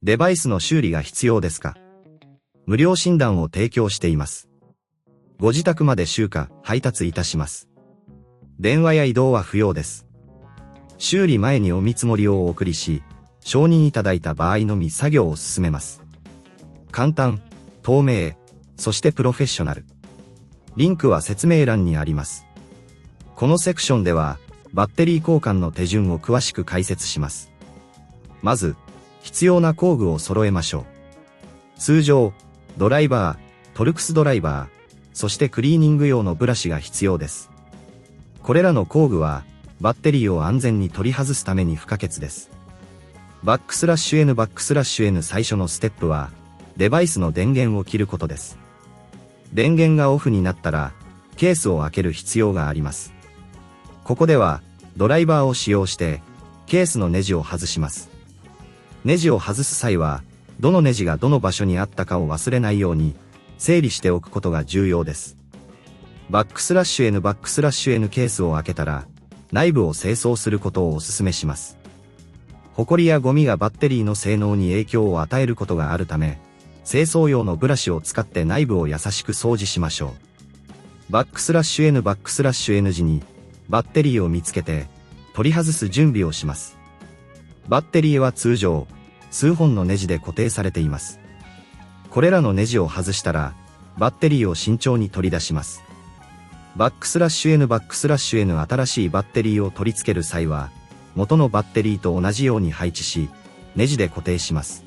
デバイスの修理が必要ですか？無料診断を提供しています。ご自宅まで集荷、配達いたします。電話や移動は不要です。修理前にお見積もりをお送りし、承認いただいた場合のみ作業を進めます。簡単、透明、そしてプロフェッショナル。リンクは説明欄にあります。このセクションでは、バッテリー交換の手順を詳しく解説します。まず、必要な工具を揃えましょう。通常、ドライバー、トルクスドライバー、そしてクリーニング用のブラシが必要です。これらの工具は、バッテリーを安全に取り外すために不可欠です。N 最初のステップは、デバイスの電源を切ることです。電源がオフになったら、ケースを開ける必要があります。ここでは、ドライバーを使用して、ケースのネジを外します。ネジを外す際は、どのネジがどの場所にあったかを忘れないように、整理しておくことが重要です。N ケースを開けたら、内部を清掃することをお勧めします。ホコリやゴミがバッテリーの性能に影響を与えることがあるため、清掃用のブラシを使って内部を優しく掃除しましょう。N 時に、バッテリーを見つけて、取り外す準備をします。バッテリーは通常、数本のネジで固定されています。これらのネジを外したら、バッテリーを慎重に取り出します。N 新しいバッテリーを取り付ける際は、元のバッテリーと同じように配置し、ネジで固定します。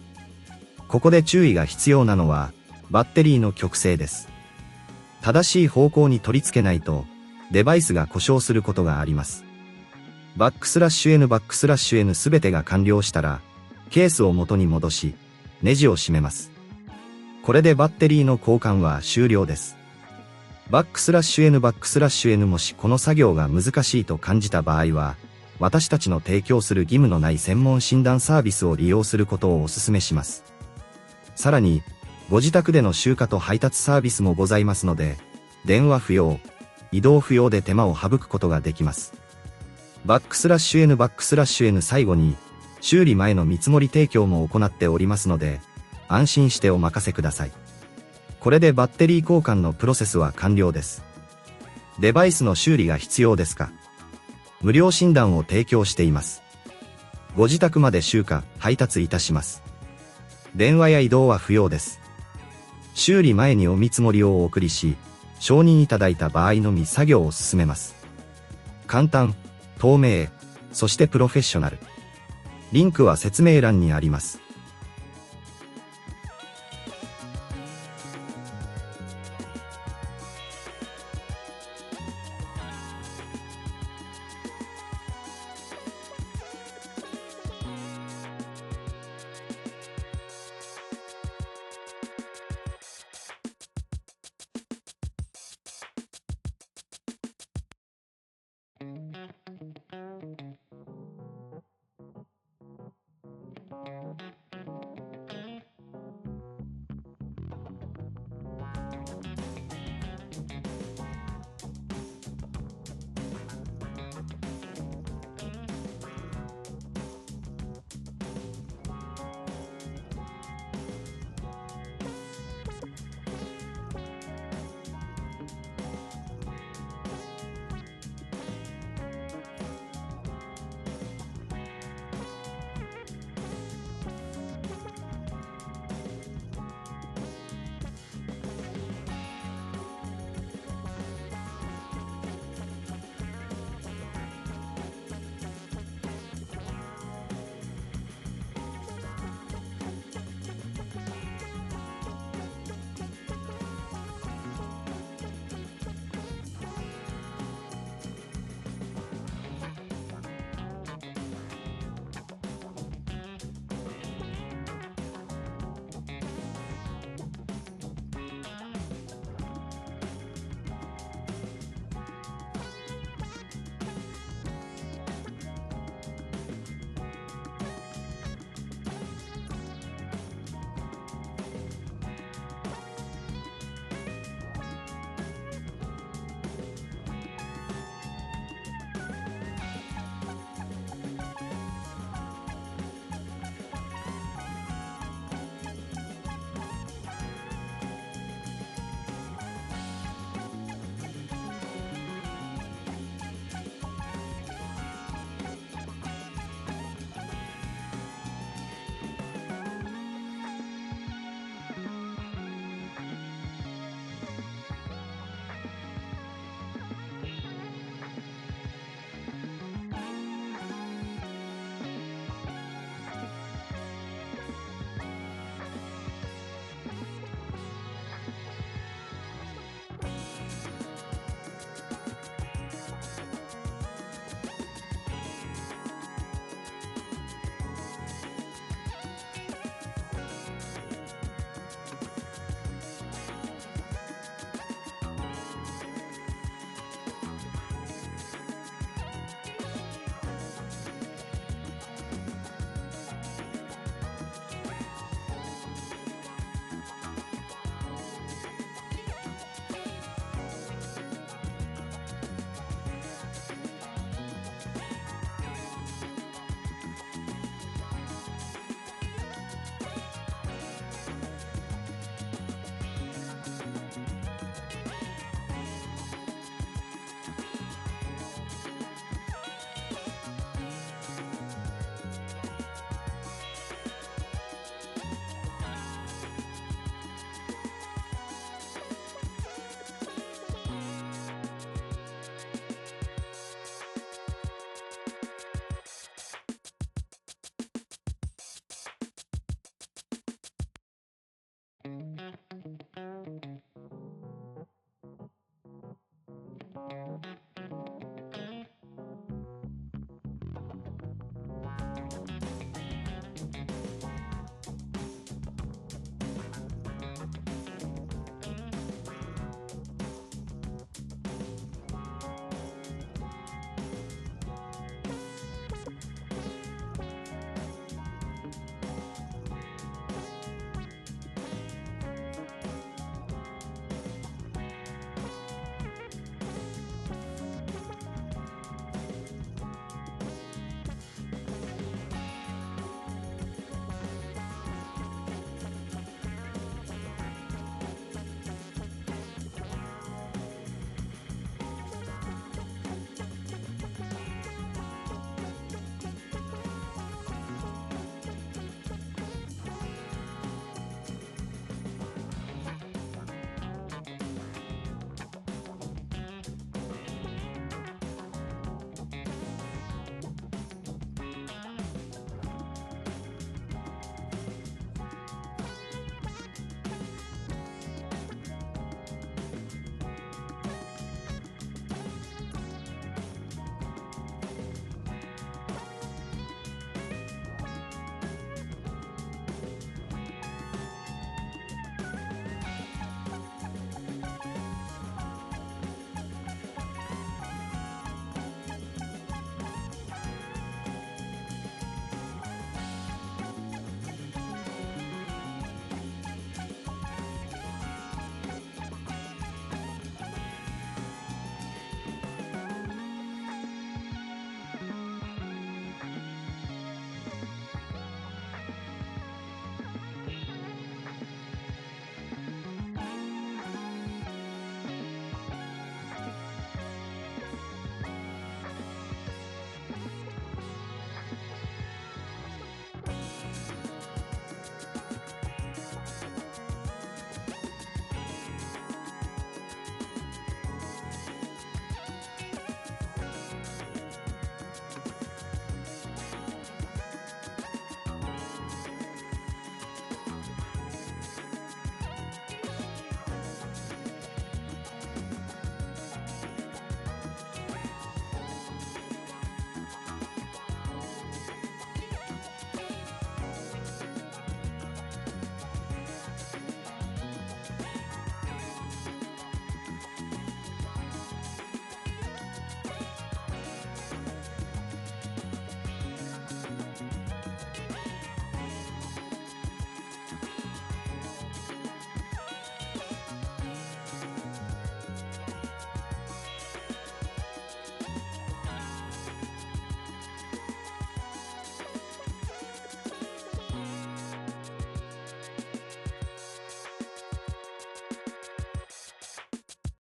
ここで注意が必要なのは、バッテリーの極性です。正しい方向に取り付けないと、デバイスが故障することがあります。N すべてが完了したら、ケースを元に戻し、ネジを締めます。これでバッテリーの交換は終了です。N もしこの作業が難しいと感じた場合は、私たちの提供する義務のない専門診断サービスを利用することをお勧めします。さらに、ご自宅での集荷と配達サービスもございますので、電話不要、移動不要で手間を省くことができます。N 最後に、修理前の見積もり提供も行っておりますので、安心してお任せください。これでバッテリー交換のプロセスは完了です。デバイスの修理が必要ですか？無料診断を提供しています。ご自宅まで集荷、配達いたします。電話や移動は不要です。修理前にお見積もりをお送りし、承認いただいた場合のみ作業を進めます。簡単、透明、そしてプロフェッショナル。リンクは説明欄にあります。